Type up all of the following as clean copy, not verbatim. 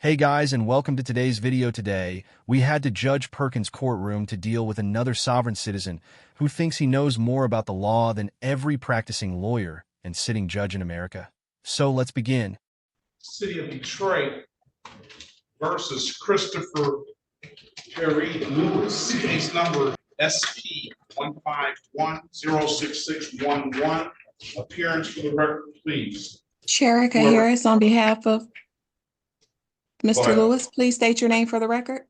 Hey guys, and welcome to today's video. Today, we had to Judge Perkins' courtroom to deal with another sovereign citizen who thinks he knows more about the law than every practicing lawyer and sitting judge in America. So let's begin. City of Detroit versus Christopher Perry Lewis, case number SP 151-06611. Appearance for the record, please. Sherika Harris on behalf of Mr. Lewis, please state your name for the record.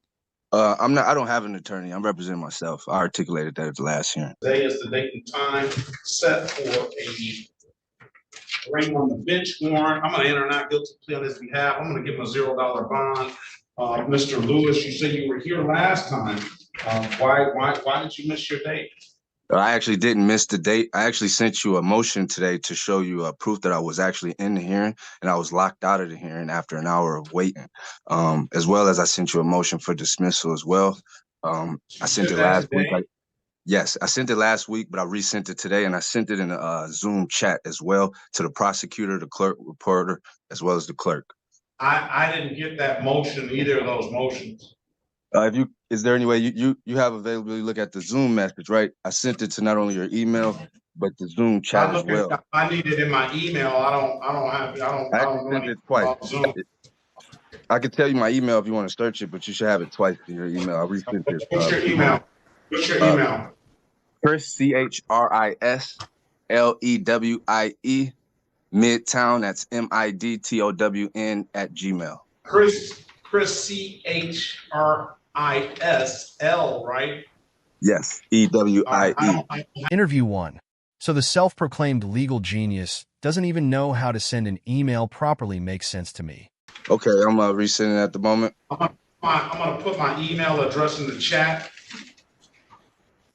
I don't have an attorney. I'm representing myself. I articulated that at the last hearing. Today is the date and time set for a ring on the bench warrant. I'm going to enter not guilty plea on his behalf. I'm going to give him a $0 bond. Mr. Lewis, you said you were here last time. Why did you miss your date? I actually didn't miss the date. I actually sent you a motion today to show you proof that I was actually in the hearing, and I was locked out of the hearing after an hour of waiting, as well as I sent you a motion for dismissal as well. I sent it last week. Yes, I sent it last week, but I resent it today, and I sent it in a Zoom chat as well to the prosecutor, the clerk, reporter, as well as the clerk. I didn't get that motion, either of those motions. Is there any way you have availability to look at the Zoom message, right? I sent it to not only your email, but the Zoom chat as well. I need it in my email. I don't sent it twice. I could tell you my email if you want to search it, but you should have it twice in your email. I resent it. What's your email? What's your email? Chris, CHRISLEWIE, Midtown, that's MIDTOWN @gmail. Chris CHRISL, right? Yes, EWIE. Interview 1. So the self-proclaimed legal genius doesn't even know how to send an email properly makes sense to me. Okay, I'm resending at the moment. I'm gonna put my email address in the chat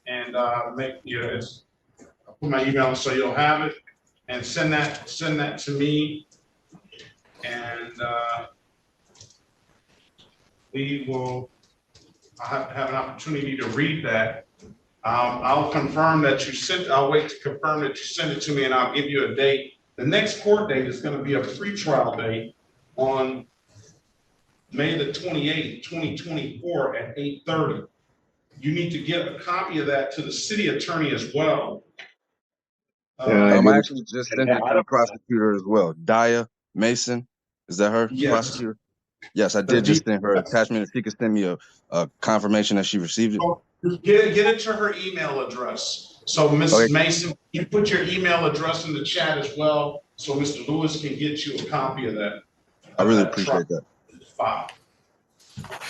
and I'll put my email so you'll have it, and send that to me, and we will have an opportunity to read that. I'll confirm that you sent. I'll wait to confirm that you send it to me, and I'll give you a date. The next court date is going to be a pretrial date on May the 28th, 2024 at 8:30. You need to get a copy of that to the city attorney as well. I actually just sent it to the prosecutor as well. Daya Mason, is that her? Yes. Prosecutor? Yes, I did just send her attachment. If she could send me a confirmation that she received it. Get it to her email address. So Mrs. Mason, you put your email address in the chat as well, so Mr. Lewis can get you a copy of that. I really appreciate that. File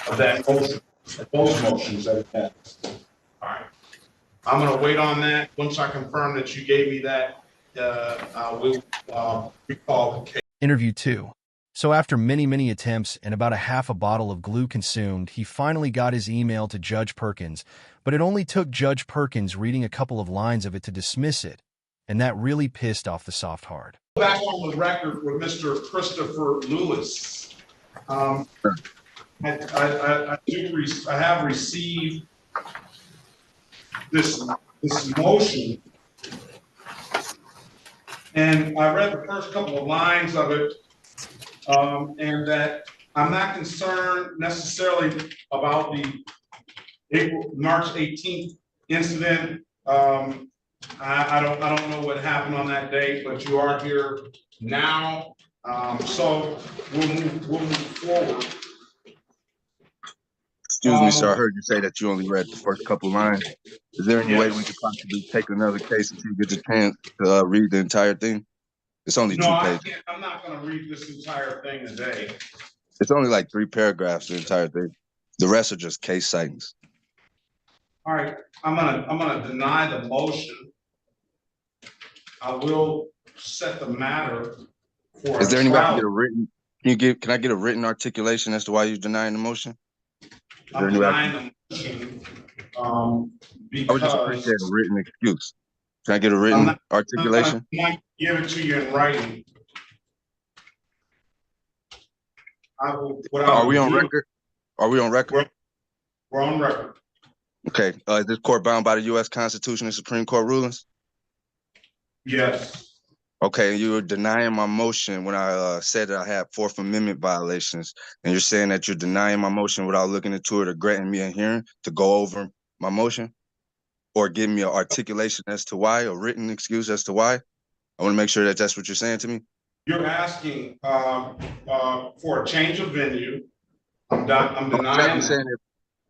of that motion, those motions that it has. All right. I'm going to wait on that. Once I confirm that you gave me that, I will recall the case. Interview 2. So after many attempts and about a half a bottle of glue consumed, he finally got his email to Judge Perkins, but it only took Judge Perkins reading a couple of lines of it to dismiss it, and that really pissed off the soft hard. Back on the record with Mr. Christopher Lewis. I have received this motion, and I read the first couple of lines of it, and that I'm not concerned necessarily about the March 18th incident. I don't know what happened on that day, but you are here now, so we'll move forward. Excuse me, sir. I heard you say that you only read the first couple lines. Is there any way we could possibly take another case until you get the chance to read the entire thing? It's only 2 pages. I'm not going to read this entire thing today. It's only like 3 paragraphs, the entire thing. The rest are just case sightings. All right, I'm gonna deny the motion. I will set the matter for. Is there any way I can get a written? Can I get a written articulation as to why you're denying the motion? I'm denying the motion because I would just appreciate a written excuse. Can I get a written articulation? I might give it to you in writing. Are we on record? Are we on record? We're on record. Okay. Is this court bound by the U.S. Constitution and Supreme Court rulings? Yes. Okay, you were denying my motion when I said that I had Fourth Amendment violations, and you're saying that you're denying my motion without looking into it or granting me a hearing to go over my motion or give me an articulation as to why, a written excuse as to why. I want to make sure that that's what you're saying to me. You're asking for a change of venue. I'm I'm denying saying that.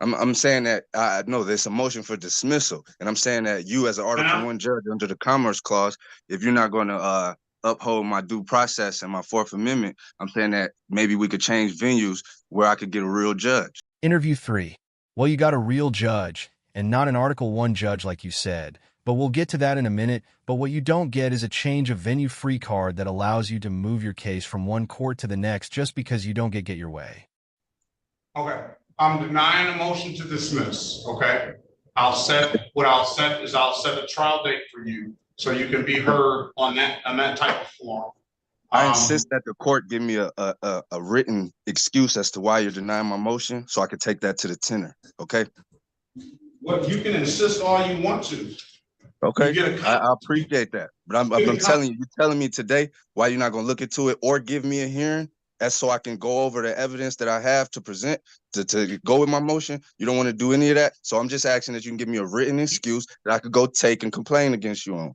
I'm saying that I know there's a motion for dismissal, and I'm saying that you, as an Article 1 judge under the Commerce Clause, if you're not going to uphold my due process and my Fourth Amendment, I'm saying that maybe we could change venues where I could get a real judge. Interview 3. Well, you got a real judge, and not an Article 1 judge like you said, but we'll get to that in a minute. But what you don't get is a change of venue free card that allows you to move your case from one court to the next just because you don't get your way. Okay, I'm denying a motion to dismiss, okay? I'll set a trial date for you so you can be heard on that type of forum. I insist that the court give me a written excuse as to why you're denying my motion so I can take that to the tenor, okay? Well, you can insist all you want to. Okay, I appreciate that. But I'm telling you, you're telling me today why you're not going to look into it or give me a hearing. That's so I can go over the evidence that I have to present to go with my motion. You don't want to do any of that. So I'm just asking that you can give me a written excuse that I could go take and complain against you on,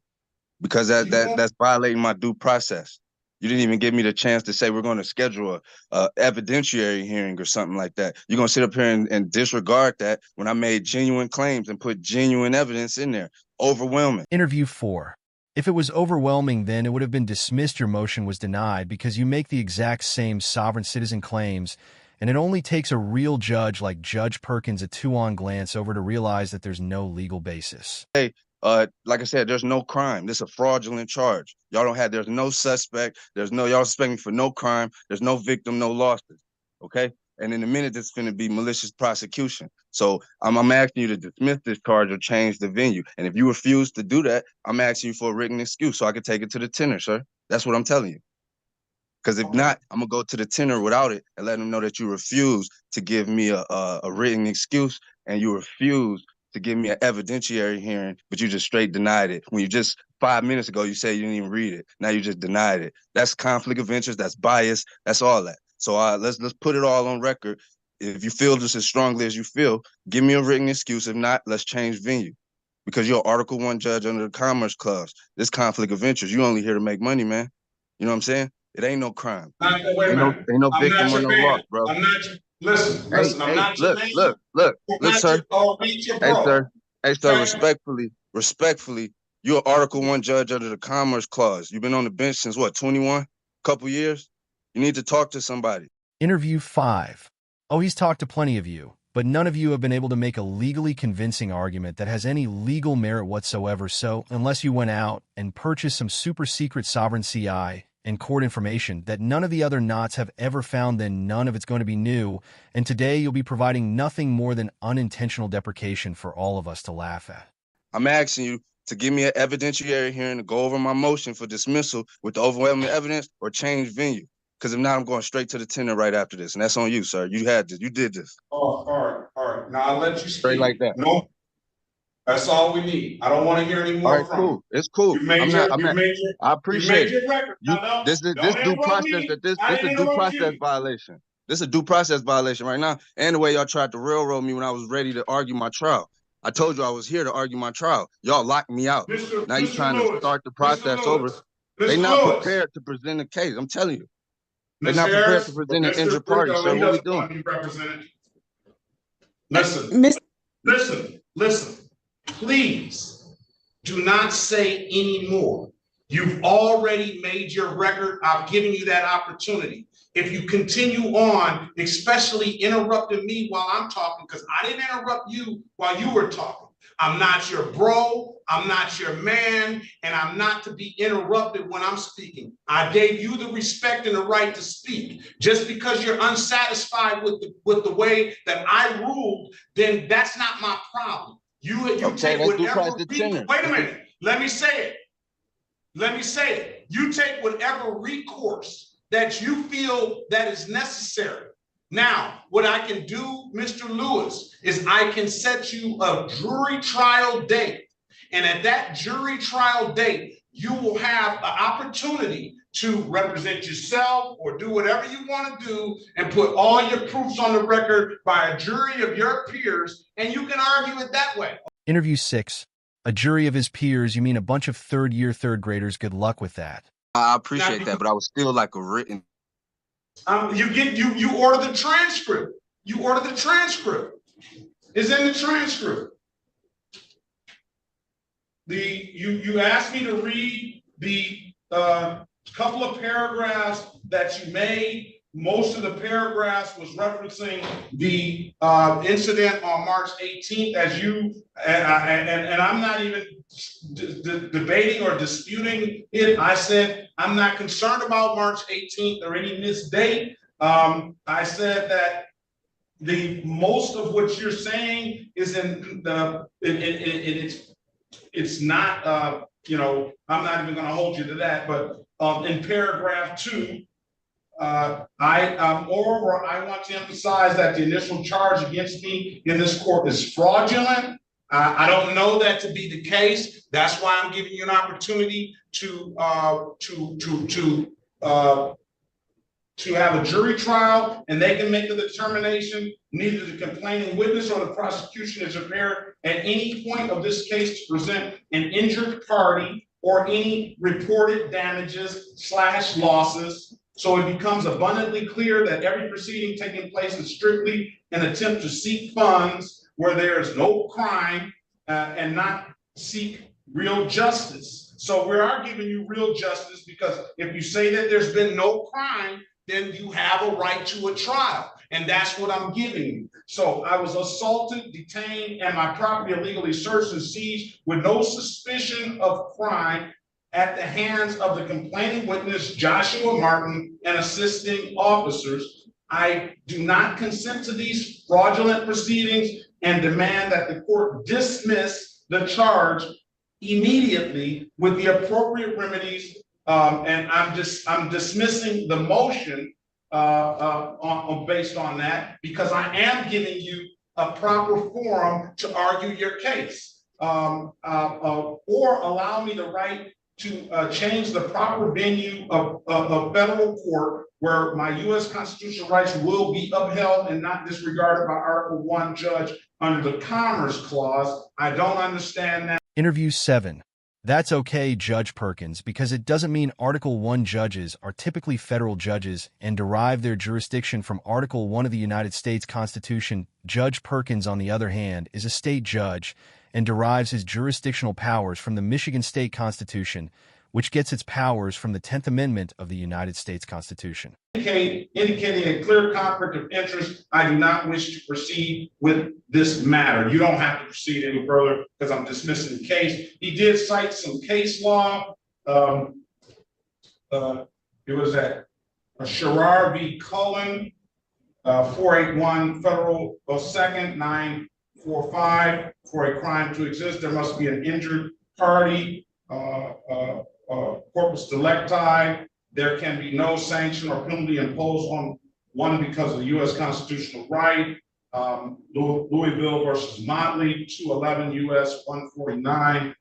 because that's violating my due process. You didn't even give me the chance to say we're going to schedule a evidentiary hearing or something like that. You're going to sit up here and disregard that when I made genuine claims and put genuine evidence in there. Overwhelming. Interview 4. If it was overwhelming, then it would have been dismissed. Your motion was denied because you make the exact same sovereign citizen claims, and it only takes a real judge like Judge Perkins a two-on glance over to realize that there's no legal basis. Hey, like I said, there's no crime. This is a fraudulent charge. Y'all don't have, there's no suspect. Y'all suspect me for no crime. There's no victim, no losses. Okay? And in a minute, it's going to be malicious prosecution. So I'm asking you to dismiss this charge or change the venue. And if you refuse to do that, I'm asking you for a written excuse so I can take it to the tenor, sir. That's what I'm telling you. Because if not, I'm going to go to the tenor without it and let them know that you refuse to give me a written excuse and you refuse to give me an evidentiary hearing, but you just straight denied it. When you just 5 minutes ago, you said you didn't even read it. Now you just denied it. That's conflict of interest. That's bias. That's all that. So let's put it all on record. If you feel just as strongly as you feel, give me a written excuse. If not, let's change venue. Because you're an Article 1 judge under the Commerce Clause. This conflict of interest, you only here to make money, man. You know what I'm saying? It ain't no crime. Wait a minute. Ain't no victim or no loss, bro. I'm not your, listen, I'm not your man. Look, sir. Hey, sir, Okay. respectfully, you're an Article 1 judge under the Commerce Clause. You've been on the bench since what, 21? Couple years? You need to talk to somebody. Interview 5. Oh, he's talked to plenty of you, but none of you have been able to make a legally convincing argument that has any legal merit whatsoever. So, unless you went out and purchased some super secret sovereign CI and court information that none of the other knots have ever found, then none of it's going to be new. And today you'll be providing nothing more than unintentional deprecation for all of us to laugh at. I'm asking you to give me an evidentiary hearing to go over my motion for dismissal with the overwhelming evidence or change venue. Because if not, I'm going straight to the tenor right after this. And that's on you, sir. You had this. You did this. Oh, all right. Now I'll let you speak. Straight like that. No, that's all we need. I don't want to hear any more from cool. It's cool. I appreciate it. This due process violation. This is a due process violation right now. And the way y'all tried to railroad me when I was ready to argue my trial. I told you I was here to argue my trial. Y'all locked me out. Now you're trying to start the process over. They're not prepared to present a case. I'm telling you. They're not prepared to present an injured party, sir. What are we doing? Listen. Please do not say any more. You've already made your record. I've given you that opportunity. If you continue on, especially interrupting me while I'm talking, because I didn't interrupt you while you were talking. I'm not your bro, I'm not your man, and I'm not to be interrupted when I'm speaking. I gave you the respect and the right to speak. Just because you're unsatisfied with the way that I ruled, then that's not my problem. You take whatever. Wait a minute. Let me say it. You take whatever recourse that you feel that is necessary. Now, what I can do, Mr. Lewis, is I can set you a jury trial date. And at that jury trial date, you will have an opportunity to represent yourself or do whatever you want to do and put all your proofs on the record by a jury of your peers, and you can argue it that way. Interview 6. A jury of his peers, you mean a bunch of third-year third graders? Good luck with that. I appreciate that, but I was still like a written. You order the transcript. You order the transcript. It's in the transcript. You asked me to read the couple of paragraphs that you made. Most of the paragraphs was referencing the incident on March 18th, as you and I'm not even debating or disputing it. I said I'm not concerned about March 18th or any missed date. I said that the most of what you're saying is in the it's not you know, I'm not even going to hold you to that, but in paragraph 2. Moreover, I want to emphasize that the initial charge against me in this court is fraudulent. I don't know that to be the case. That's why I'm giving you an opportunity to have a jury trial, and they can make the determination. Neither the complaining witness or the prosecution is prepared at any point of this case to present an injured party or any reported damages/losses. So it becomes abundantly clear that every proceeding taking place is strictly an attempt to seek funds where there is no crime and not seek real justice. So we are giving you real justice, because if you say that there's been no crime, then you have a right to a trial. And that's what I'm giving you. So I was assaulted, detained, and my property illegally searched and seized with no suspicion of crime at the hands of the complaining witness, Joshua Martin, and assisting officers. I do not consent to these fraudulent proceedings and demand that the court dismiss the charge immediately with the appropriate remedies. And I'm dismissing the motion based on that, because I am giving you a proper forum to argue your case, or allow me the right to change the proper venue of federal court where my U.S. constitutional rights will be upheld and not disregarded by Article 1 judge under the Commerce Clause. I don't understand that. Interview 7. That's okay, Judge Perkins, because it doesn't mean Article 1 judges are typically federal judges and derive their jurisdiction from Article 1 of the United States Constitution. Judge Perkins, on the other hand, is a state judge and derives his jurisdictional powers from the Michigan State Constitution, which gets its powers from the 10th Amendment of the United States Constitution. Indicating a clear conflict of interest, I do not wish to proceed with this matter. You don't have to proceed any further because I'm dismissing the case. He did cite some case law. It was at Sherrar v. Cullen, 481 Federal 2nd 945. For a crime to exist, there must be an injured party, corpus delicti. There can be no sanction or penalty imposed on one because of the U.S. constitutional right. Louisville versus Motley, 211 U.S. 149,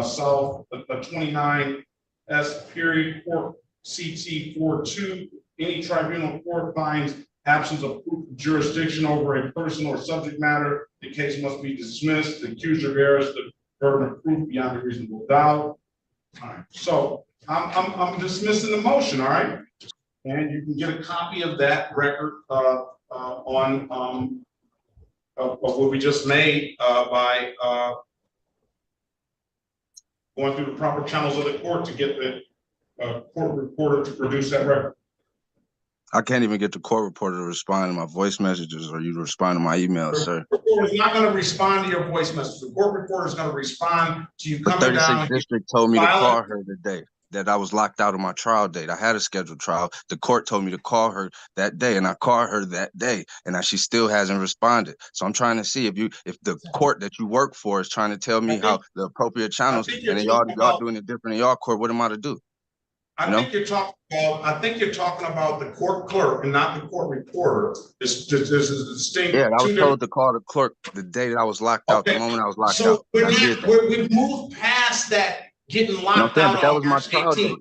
South 29 S period court CT 42. Any tribunal court finds absence of proof of jurisdiction over a person or subject matter, the case must be dismissed. The accuser bears the burden of proof beyond a reasonable doubt. All right, so I'm dismissing the motion. All right, and you can get a copy of that record on of what we just made by going through the proper channels of the court to get the court reporter to produce that record. I can't even get the court reporter to respond to my voice messages or you to respond to my emails, sir. The court is not going to respond to your voice message. The court reporter is going to respond to you coming the 36th down. district told me to call her today, that I was locked out of my trial date. I had a scheduled trial. The court told me to call her that day, and I called her that day, and she still hasn't responded. So I'm trying to see if the court that you work for is trying to tell me how the appropriate channels, and then y'all doing it different in y'all court. What am I to do? I think you're talking about the court clerk and not the court reporter. This is a distinct. Yeah, I was told to call the clerk the day that I was locked out, the moment I was locked out. So we've moved past that getting You know what locked I'm saying? out But that on was my March trial 18th. date.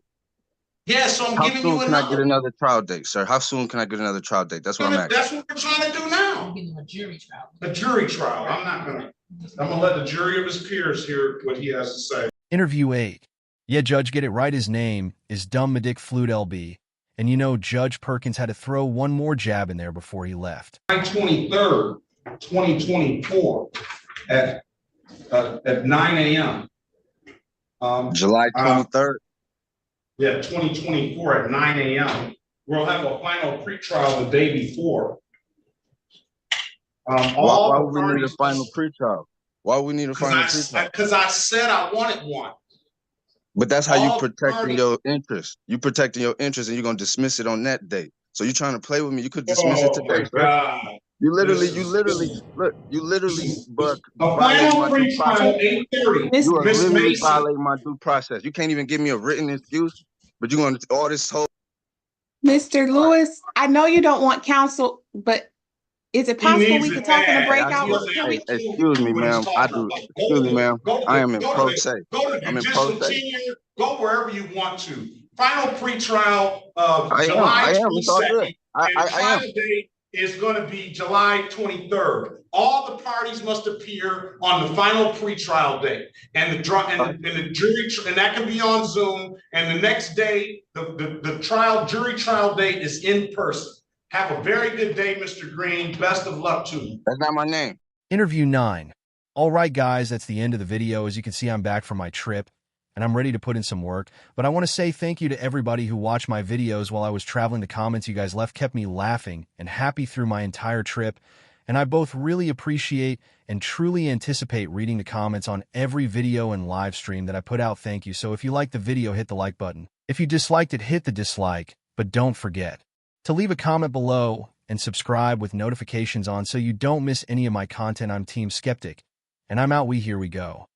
Yeah, so I'm How giving soon you can I get another. another trial date, sir? How soon can I get another trial date? That's what I'm asking. That's what we're trying to do now. A jury trial. A jury trial. I'm gonna let the jury of his peers hear what he has to say. Interview 8. Yeah, Judge, get it right. His name is Dumb Flawed LB. And you know, Judge Perkins had to throw one more jab in there before he left. July 23rd, 2024 at 9 a.m. July 23rd. Yeah, 2024 at 9 a.m. We'll have a final pretrial the day before. Why would we need a final pretrial? Why would we need a final pretrial? Because I said I wanted one. But that's how you protecting your interest. You protecting your interest, and you're gonna dismiss it on that day. So you trying to play with me? You could dismiss it today, sir. God. You literally, look. You literally, but A violating final my due pretrial, process. 8:30. You are Miss literally Mason. violating my due process. You can't even give me a written excuse, but you want all this whole. Mr. Lewis, I know you don't want counsel, but is it possible we could talk in a breakout? Hey, excuse me, ma'am. I do. Excuse me, ma'am. I am in pro se. I'm in pro se. Go wherever you want to. Final pretrial I July am. It's all good. 22nd. And trial date is going to be July 23rd. All the parties must appear on the final pretrial date, and the jury, and that can be on Zoom. And the next day, the jury trial date is in person. Have a very good day, Mr. Green. Best of luck to you. That's not my name. Interview 9. All right, guys, that's the end of the video. As you can see, I'm back from my trip, and I'm ready to put in some work. But I want to say thank you to everybody who watched my videos while I was traveling. The comments you guys left kept me laughing and happy through my entire trip. And I both really appreciate and truly anticipate reading the comments on every video and live stream that I put out. Thank you. So if you liked the video, hit the like button. If you disliked it, hit the dislike. But don't forget to leave a comment below and subscribe with notifications on so you don't miss any of my content. I'm Team Skeptic, and I'm out. Here we go.